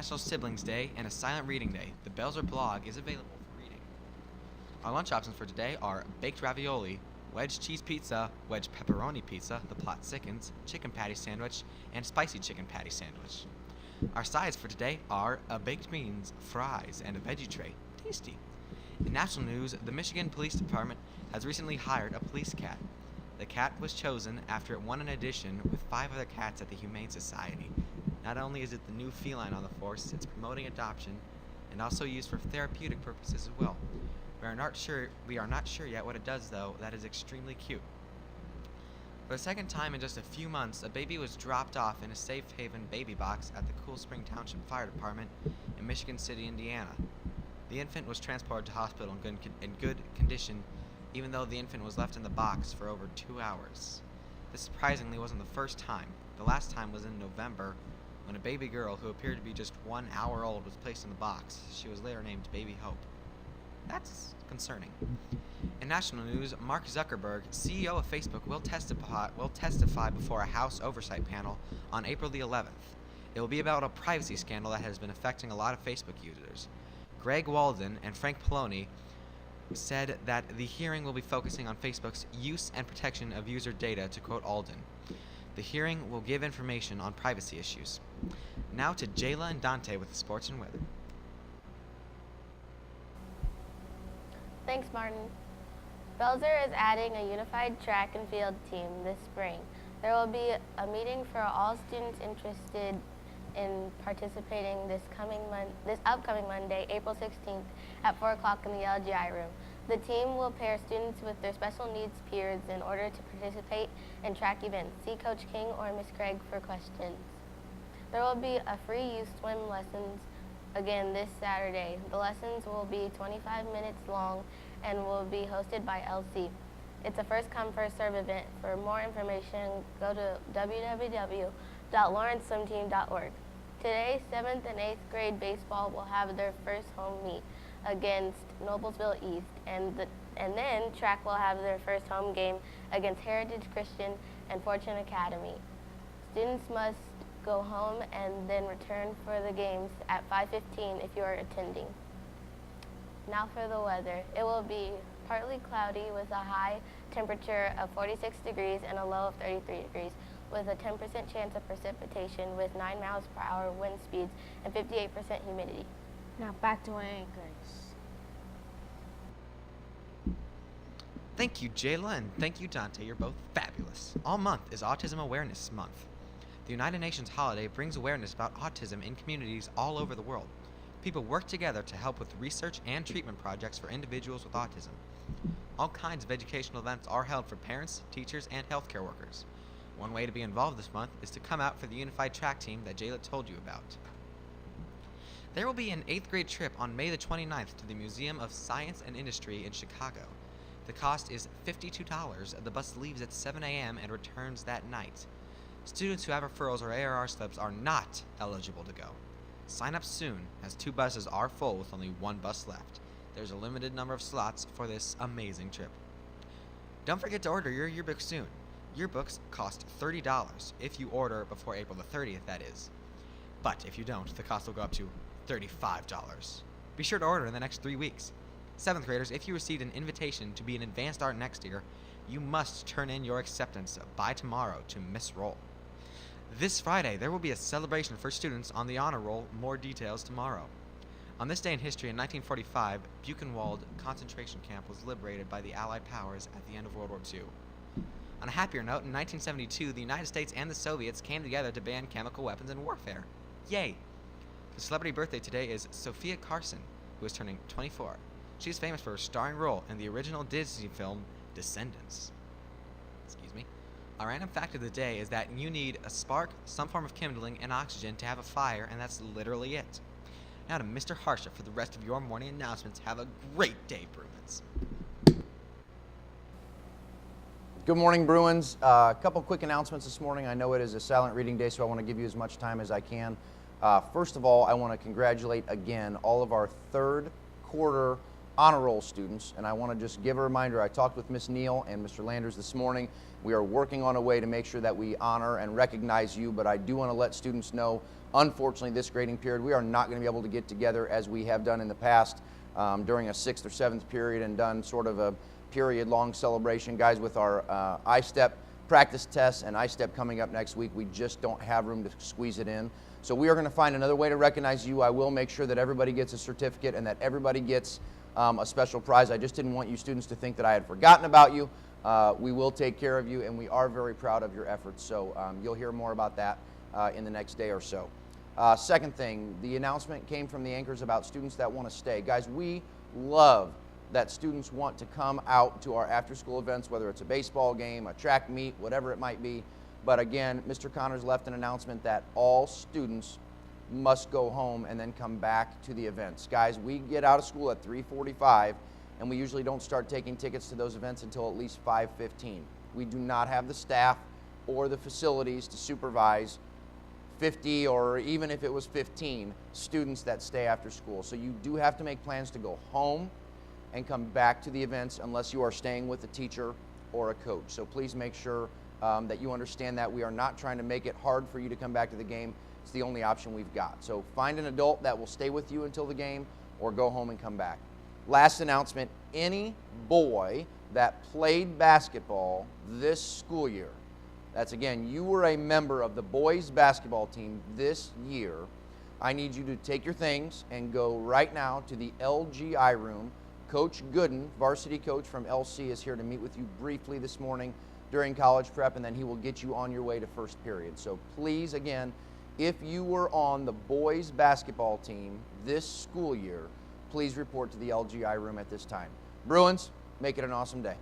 National Siblings Day and a Silent Reading Day. The Belzer blog is available for reading. Our lunch options for today are baked ravioli, wedge cheese pizza, wedge pepperoni pizza, the plot thickens, chicken patty sandwich, and spicy chicken patty sandwich. Our sides for today are baked beans, fries, and a veggie tray. Tasty. In national news, the Michigan Police Department has recently hired a police cat. The cat was chosen after it won an audition with 5 other cats at the Humane Society. Not only is it the new feline on the force, it's promoting adoption and also used for therapeutic purposes as well. We are not sure yet what it does, though. That is extremely cute. For the second time in just a few months, a baby was dropped off in a safe haven baby box at the Cool Spring Township Fire Department in Michigan City, Indiana. The infant was transported to hospital in good condition, even though the infant was left in the box for over 2 hours. This surprisingly wasn't the first time. The last time was in November, when a baby girl who appeared to be just 1 hour old was placed in the box. She was later named Baby Hope. That's concerning. In national news, Mark Zuckerberg, CEO of Facebook, will testify before a House Oversight panel on April the 11th. It will be about a privacy scandal that has been affecting a lot of Facebook users. Greg Walden and Frank Pallone said that the hearing will be focusing on Facebook's use and protection of user data, to quote Alden. The hearing will give information on privacy issues. Now to Jayla and Dante with the sports and weather. Thanks, Martin. Belzer is adding a unified track and field team this spring. There will be a meeting for all students interested in participating this upcoming Monday, April 16th at 4 o'clock in the LGI room. The team will pair students with their special needs peers in order to participate in track events. See Coach King or Miss Craig for questions. There will be a free youth swim lessons again this Saturday. The lessons will be 25 minutes long and will be hosted by LC. It's a first come first serve event. For more information, go to www.lawrenceswimteam.org. Today, 7th and 8th grade baseball will have their first home meet against Noblesville East, and then track will have their first home game against Heritage Christian and Fortune Academy. Students must go home and then return for the games at 5:15 if you are attending. Now for the weather. It will be partly cloudy with a high temperature of 46 degrees and a low of 33 degrees, with a 10% chance of precipitation with 9 miles per hour wind speeds and 58% humidity. Now back to our anchors. Thank you, Jayla, and thank you, Dante. You're both fabulous. All month is Autism Awareness Month. The United Nations holiday brings awareness about autism in communities all over the world. People work together to help with research and treatment projects for individuals with autism. All kinds of educational events are held for parents, teachers, and healthcare workers. One way to be involved this month is to come out for the unified track team that Jayla told you about. There will be an 8th grade trip on May the 29th to the Museum of Science and Industry in Chicago. The cost is $52. The bus leaves at 7 a.m. and returns that night. Students who have referrals or ARR slips are not eligible to go. Sign up soon, as 2 buses are full with only 1 bus left. There's a limited number of slots for this amazing trip. Don't forget to order your yearbook soon. Yearbooks cost $30 if you order before April the 30th, that is. But if you don't, the cost will go up to $35. Be sure to order in the next 3 weeks. 7th graders, if you received an invitation to be in advanced art next year, you must turn in your acceptance by tomorrow to Miss Roll. This Friday, there will be a celebration for students on the honor roll. More details tomorrow. On this day in history in 1945, Buchenwald concentration camp was liberated by the Allied powers at the end of World War II. On a happier note, in 1972, the United States and the Soviets came together to ban chemical weapons in warfare. Yay! The celebrity birthday today is Sophia Carson, who is turning 24. She is famous for her starring role in the original Disney film Descendants. Our random fact of the day is that you need a spark, some form of kindling, and oxygen to have a fire, and that's literally it. Now to Mr. Harsha for the rest of your morning announcements. Have a great day, Bruins. Good morning, Bruins. A couple quick announcements this morning. I know it is a silent reading day, so I want to give you as much time as I can. First of all, I want to congratulate again all of our third quarter honor roll students, and I want to just give a reminder, I talked with Miss Neal and Mr. Landers this morning. We are working on a way to make sure that we honor and recognize you, but I do want to let students know, unfortunately, this grading period, we are not going to be able to get together as we have done in the past during a 6th or 7th period and done sort of a period-long celebration. Guys, with our I-STEP practice tests and I-STEP coming up next week, we just don't have room to squeeze it in. So we are going to find another way to recognize you. I will make sure that everybody gets a certificate and that everybody gets a special prize. I just didn't want you students to think that I had forgotten about you. We will take care of you, and we are very proud of your efforts. So you'll hear more about that in the next day or so. Second thing, the announcement came from the anchors about students that want to stay. Guys, we love that students want to come out to our after-school events, whether it's a baseball game, a track meet, whatever it might be. But again, Mr. Connors left an announcement that all students must go home and then come back to the events. Guys, we get out of school at 3:45, and we usually don't start taking tickets to those events until at least 5:15. We do not have the staff or the facilities to supervise 50, or even if it was 15, students that stay after school. So you do have to make plans to go home and come back to the events unless you are staying with a teacher or a coach. So please make sure that you understand that. We are not trying to make it hard for you to come back to the game. It's the only option we've got. So find an adult that will stay with you until the game, or go home and come back. Last announcement, any boy that played basketball this school year, that's again, you were a member of the boys basketball team this year, I need you to take your things and go right now to the LGI room. Coach Gooden, varsity coach from LC, is here to meet with you briefly this morning during college prep, and then he will get you on your way to first period. So please, again, if you were on the boys basketball team this school year, please report to the LGI room at this time. Bruins, make it an awesome day.